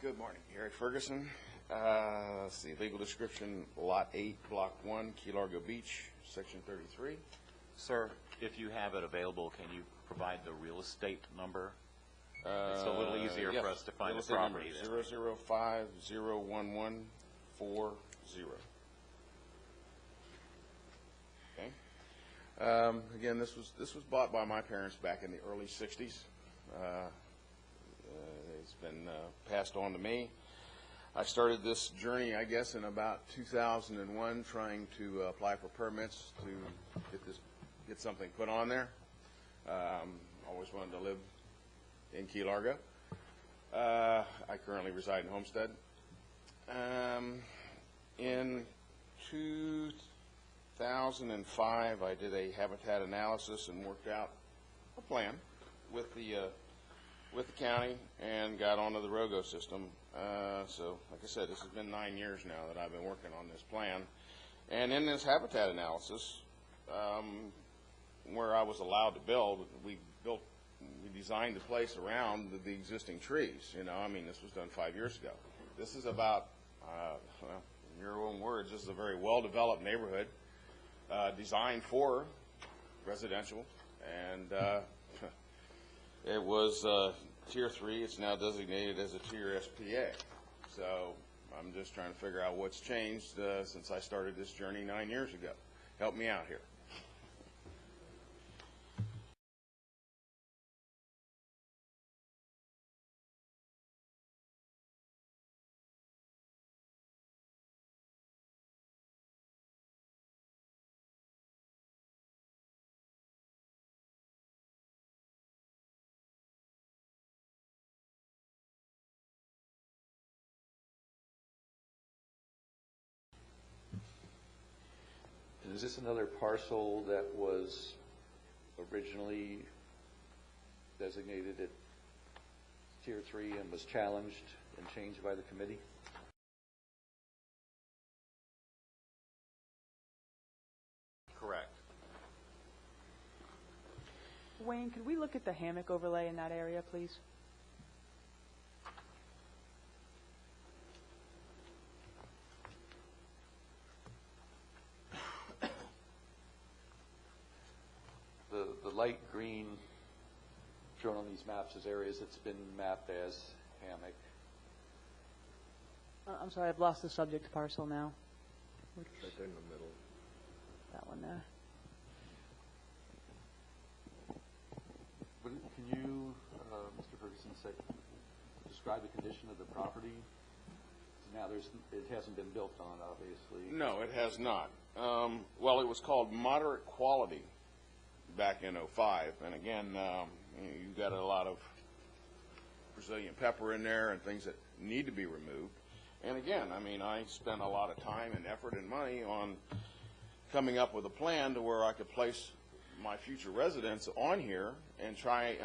Good morning, Gary Ferguson. Let's see, legal description, Lot 8, Block 1, Key Largo Beach, Section 33. Sir, if you have it available, can you provide the real estate number? It's a little easier yes. for us to find Real the property. estate number 005011140. Okay. Again, this was bought by my parents back in the early 60s. It's been passed on to me. I started this journey, I guess, in about 2001, trying to apply for permits to get something put on there. Always wanted to live in Key Largo. I currently reside in Homestead. In 2005, I did a habitat analysis and worked out a plan with the county and got onto the ROGO system. So, like I said, this has been 9 years now that I've been working on this plan. And in this habitat analysis, where I was allowed to build, we designed the place around the existing trees. You know, I mean, this was done 5 years ago. This is about, well, in your own words, this is a very well-developed neighborhood designed for residential, and it was Tier 3. It's now designated as a Tier SPA. So I'm just trying to figure out what's changed since I started this journey 9 years ago. Help me out here. Is this another parcel that was originally designated at Tier 3 and was challenged and changed by the committee? Correct. Wayne, could we look at the hammock overlay in that area, please? The light green shown on these maps as areas that's been mapped as hammock. I'm sorry, I've lost the subject parcel now. Right there in the middle. That one there. Can you, Mr. Ferguson, describe the condition of the property? Now, it hasn't been built on, obviously. No, it has not. Well, it was called moderate quality back in '05, and again, you've got a lot of Brazilian pepper in there and things that need to be removed. And again, I mean, I spent a lot of time and effort and money on coming up with a plan to where I could place my future residents on here and try.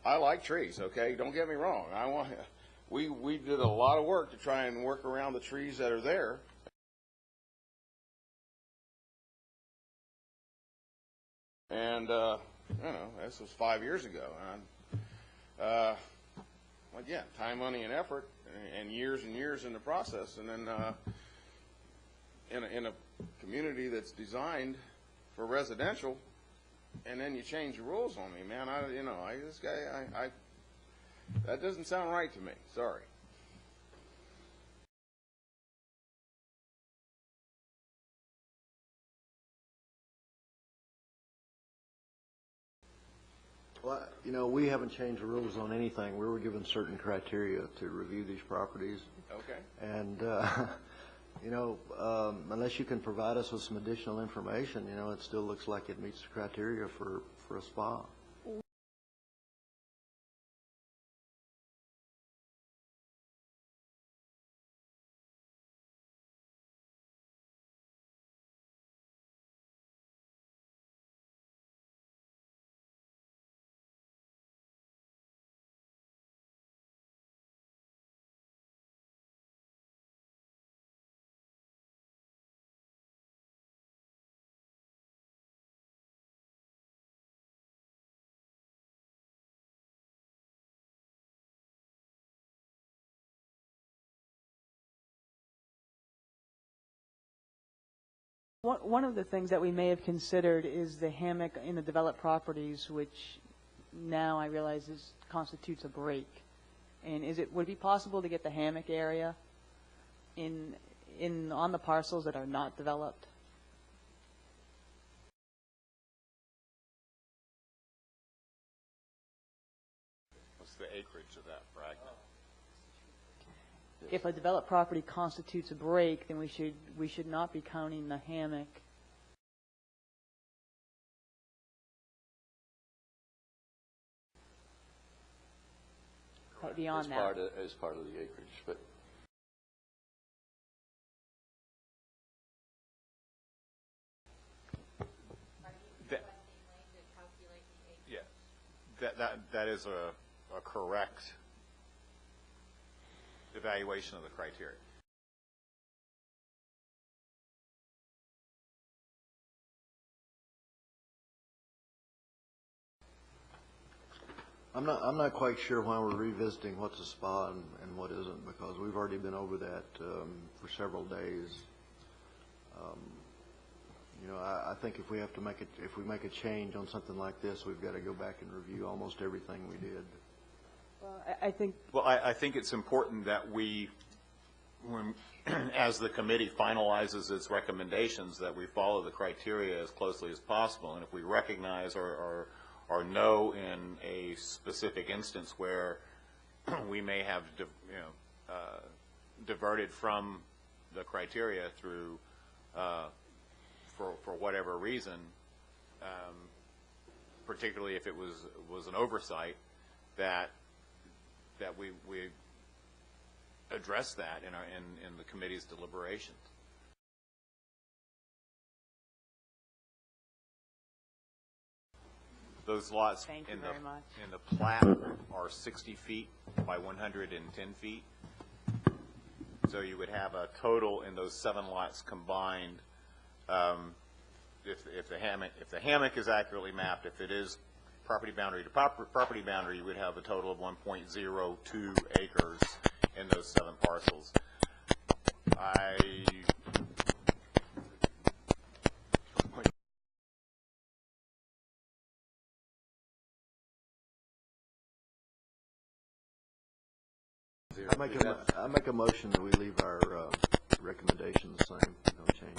I like trees, okay? Don't get me wrong. We did a lot of work to try and work around the trees that are there. And, you know, this was 5 years ago. And, again, time, money, and effort, and years in the process. And then in a community that's designed for residential, and then you change the rules on me, man. That doesn't sound right to me. Sorry. Well, you know, we haven't changed the rules on anything. We were given certain criteria to review these properties. Okay. And, you know, unless you can provide us with some additional information, you know, it still looks like it meets the criteria for a spa. One of the things that we may have considered is the hammock in the developed properties, which now I realize constitutes a break. And would it be possible to get the hammock area on the parcels that are not developed? What's the acreage of that fragment? If a developed property constitutes a break, then we should not be counting the hammock. Beyond that. As part of the acreage, but Yeah, that is a correct evaluation of the criteria. I'm not quite sure why we're revisiting what's a spa and what isn't, because we've already been over that for several days. You know, I think if we make a change on something like this, we've got to go back and review almost everything we did. Well, I think Well, I think it's important that as the committee finalizes its recommendations, that we follow the criteria as closely as possible. And if we recognize or know in a specific instance where we may have diverted from the criteria through for whatever reason, particularly if it was an oversight, that we address that in the committee's deliberations. Those lots Thank you in very much. the plat are 60 feet by 110 feet. So you would have a total in those 7 lots combined. If the hammock is accurately mapped, if it is property boundary to property boundary, you would have a total of 1.02 acres in those 7 parcels. I make a motion that we leave our recommendation the same, no change.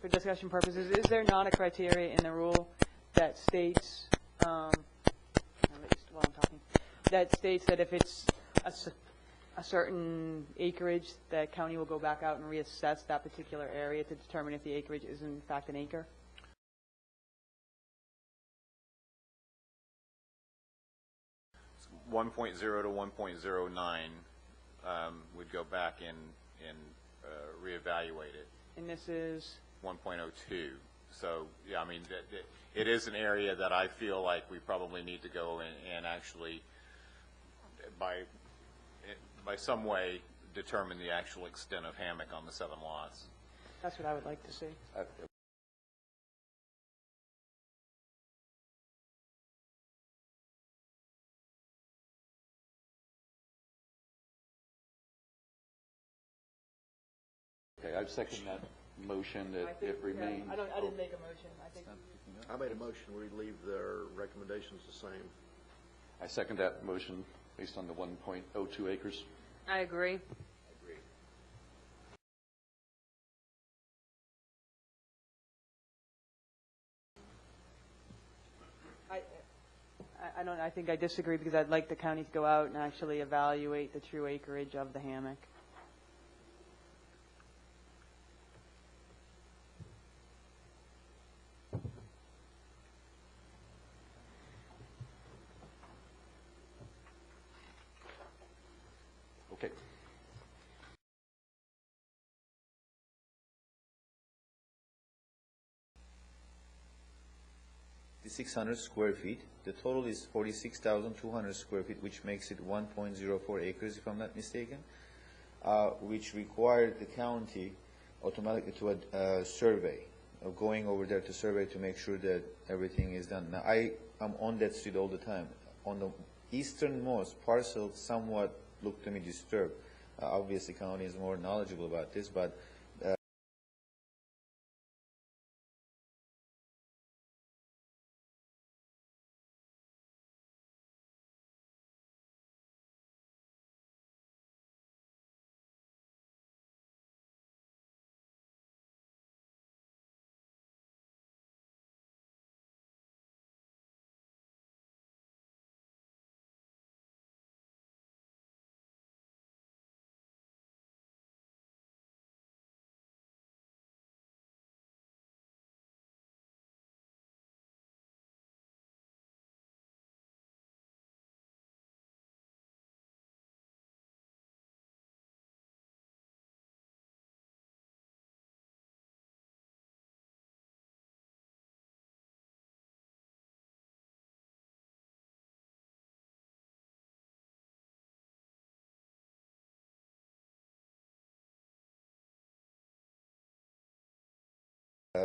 For discussion purposes, is there not a criteria in the rule that states, at least while I'm talking, that states that if it's a certain acreage, the county will go back out and reassess that particular area to determine if the acreage is in fact an acre? So 1.0 to 1.09 would go back and reevaluate it. And this is? 1.02. So, yeah, I mean, it is an area that I feel like we probably need to go and actually, by some way, determine the actual extent of hammock on the 7 lots. That's what I would like to see. okay, I'd second that motion that it remain. I didn't make a motion. I think I made a motion we leave their recommendations the same. I second that motion based on the 1.02 acres. I agree. I think I disagree because I'd like the county to go out and actually evaluate the true acreage of the hammock. Okay. The 600 square feet. The total is 46,200 square feet, which makes it 1.04 acres, if I'm not mistaken, which required the county automatically to a survey, of going over there to survey to make sure that everything is done. Now, I am on that street all the time. On the easternmost parcel somewhat looked to me disturbed. Obviously, county is more knowledgeable about this, but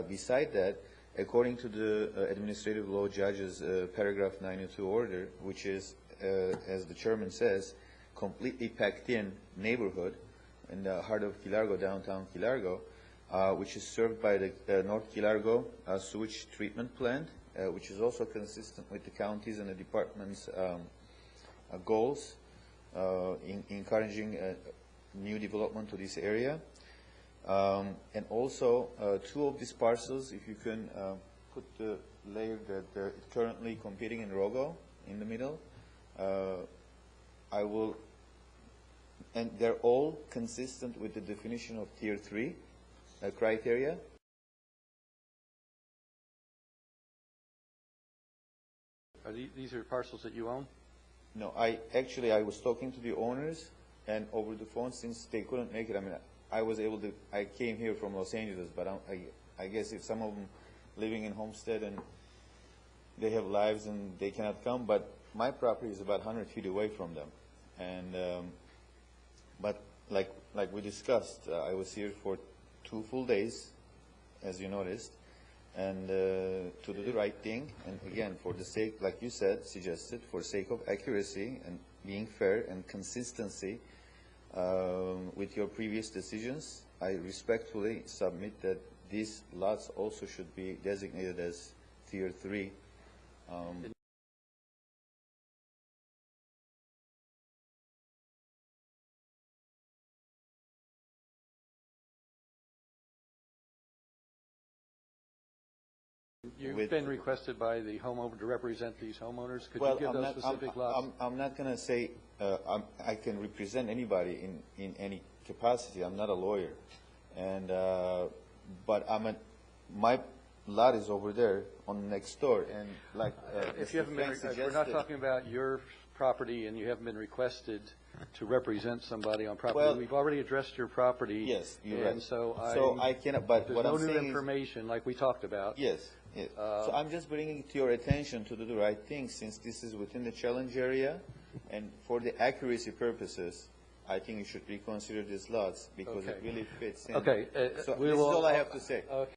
beside that, according to the administrative law judge's paragraph 92 order, which is, as the chairman says, completely packed in neighborhood in the heart of Key Largo, downtown Key Largo, which is served by the North Key Largo sewage treatment plant, which is also consistent with the county's and the department's goals in encouraging new development to this area. And also, two of these parcels, if you can put the layer that they're currently competing in ROGO in the middle, I will, and they're all consistent with the definition of Tier 3 criteria. Are these are parcels that you own? No, I was talking to the owners, and over the phone, since they couldn't make it, I mean, I came here from Los Angeles, but I guess if some of them living in Homestead and they have lives and they cannot come, but my property is about 100 feet away from them. And, but like we discussed, I was here for 2 full days, as you noticed, and to do the right thing, and again, for the sake, like you said, suggested, for sake of accuracy and being fair and consistency, with your previous decisions, I respectfully submit that these lots also should be designated as Tier 3. You've been requested by the homeowner to represent these homeowners. Could Well, you give those specific lots? I'm not going to say I can represent anybody in any capacity. I'm not a lawyer, and but my lot is over there on next door, and like If you haven't been, if we're not talking about your property and you haven't been requested to represent somebody on property, Well, we've already addressed your property. Yes, you're and right. so I cannot. But there's what no I'm new saying information like we talked about. Yes. Yes. So I'm just bringing it to your attention to do the right thing, since this is within the challenge area, and for the accuracy purposes, I think you should reconsider these lots because it Okay. really fits in. Okay. So we this will, is all I have to say. Okay.